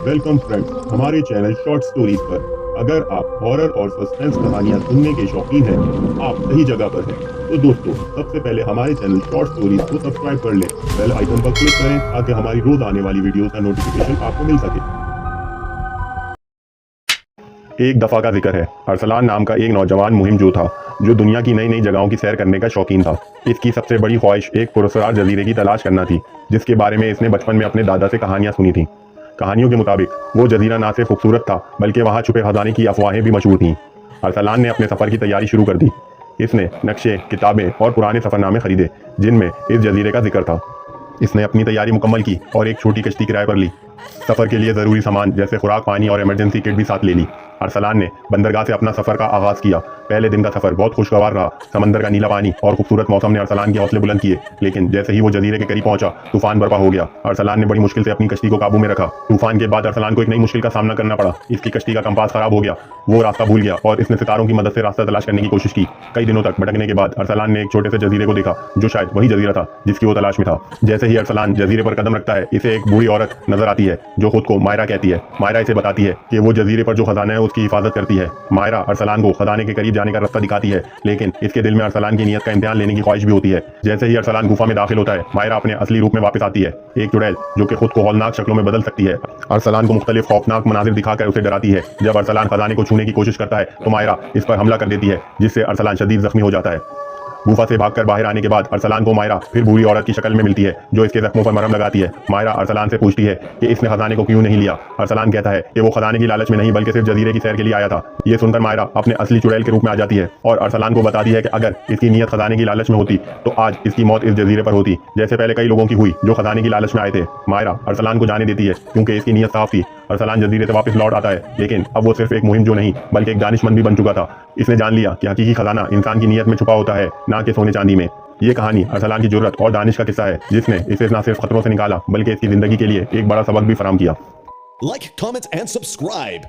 Welcome friends हमारे channel short stories पर। अगर आप हॉरर और सस्पेंस कहानियां सुनने के शौकीन हैं, आप सही जगह पर हैं। तो दोस्तों, सबसे पहले हमारे चैनल शॉर्ट स्टोरीज को सब्सक्राइब कर लें, बेल आइकन पर क्लिक करें ताकि हमारी रोज आने वाली वीडियोस का नोटिफिकेशन आपको मिल सके। एक दफा का जिक्र है। अरसलान नाम का एक नौजवान मुहिमजू था जो दुनिया की नई नई जगहों की सैर करने का शौकीन था। इसकी सबसे बड़ी ख्वाहिश एक पुरस्कार जजीरे की तलाश करना थी, जिसके बारे में इसने बचपन में अपने दादा से कहानियां सुनी थी। कहानियों के मुताबिक वो जजीरा ना सिर्फ खूबसूरत था, बल्कि वहाँ छुपे खजाने की अफवाहें भी मशहूर थीं। अरसलान ने अपने सफ़र की तैयारी शुरू कर दी। इसने नक्शे, किताबें और पुराने सफ़रनामे खरीदे जिनमें इस जजीरे का जिक्र था। इसने अपनी तैयारी मुकम्मल की और एक छोटी कश्ती किराए पर ली। सफ़र के लिए ज़रूरी सामान जैसे खुराक, पानी और इमरजेंसी किट भी साथ ले ली। अरसलान ने बंदरगाह से अपना सफ़र का आगाज़ किया। पहले दिन का सफ़र बहुत खुशगवार रहा। समंदर का नीला पानी और खूबसूरत मौसम ने अरसलान के हौसले बुलंद किए, लेकिन जैसे ही वो जजीरे के करीब पहुंचा, तूफान बर्पा हो गया। अरसलान ने बड़ी मुश्किल से अपनी कश्ती को काबू में रखा। तूफान के बाद अरसलान को एक नई मुश्किल का सामना करना पड़ा। इसकी कश्ती का कंपास खराब हो गया। वो रास्ता भूल गया और इसने सितारों की मदद से रास्ता तलाश करने की कोशिश की। कई दिनों तक भटकने के बाद अरसलान ने एक छोटे से जजीरे को देखा, जो शायद वही जजीरा था जिसकी वो तलाश में था। जैसे ही अरसलान जजीरे पर कदम रखता है, इसे एक बूढ़ी औरत नजर आती है जो खुद को मायरा कहती है। मायरा इसे बताती है कि वो जजीरे पर जो खजाना है उसकी हिफाजत करती है। मायरा अरसलान को खजाने के करीब जाने का रास्ता दिखाती है, लेकिन इसके दिल में अरसलान की नीयत का इम्तिहान लेने की ख्वाहिश भी होती है। जैसे ही अरसलान गुफा में दाखिल होता है, मायरा अपने असली रूप में वापस आती है, एक चुड़ैल जो कि खुद को हौलनाक शक्लों में बदल सकती है। अरसलान को मुख्तलिफ खौफनाक मनाजिर दिखाकर उसे डराती है। जब अरसलान खजाने को छूने की कोशिश करता है तो मायरा इस पर हमला कर देती है, जिससे अरसलान शदीद जख्मी हो जाता है। गुफा से भागकर बाहर आने के बाद अरसलान को मायरा फिर बूढ़ी औरत की शक्ल में मिलती है, जो इसके जख्मों पर मरहम लगाती है। मायरा अरसलान से पूछती है कि इसने खजाने को क्यों नहीं लिया। अरसलान कहता है कि वो खजाने की लालच में नहीं, बल्कि सिर्फ जजीरे की सैर के लिए आया था। ये सुनकर मायरा अपने असली चुड़ैल के रूप में आ जाती है और अरसलान को बताती है कि अगर इसकी नीयत खजाने की लालच में होती तो आज इसकी मौत इस जजीरे पर होती, जैसे पहले कई लोगों की हुई जो खजाने की लालच में आए थे। मायरा अरसलान को जाने देती है क्योंकि इसकी नीयत साफ थी। अरसलान जजीरे से वापस लौट आता है, लेकिन अब वो सिर्फ एक मुहिम जो नहीं बल्कि एक दानिशमंद भी बन चुका था। इसने जान लिया कि हकीकी खजाना इंसान की नीयत में छुपा होता है, ना कि सोने चांदी में। ये कहानी अरसलान की जुर्रत और दानिश का किस्सा है, जिसने इसे न सिर्फ खतरों से निकाला बल्कि इसकी जिंदगी के लिए एक बड़ा सबक भी फराहम किया। Like, comment, and subscribe.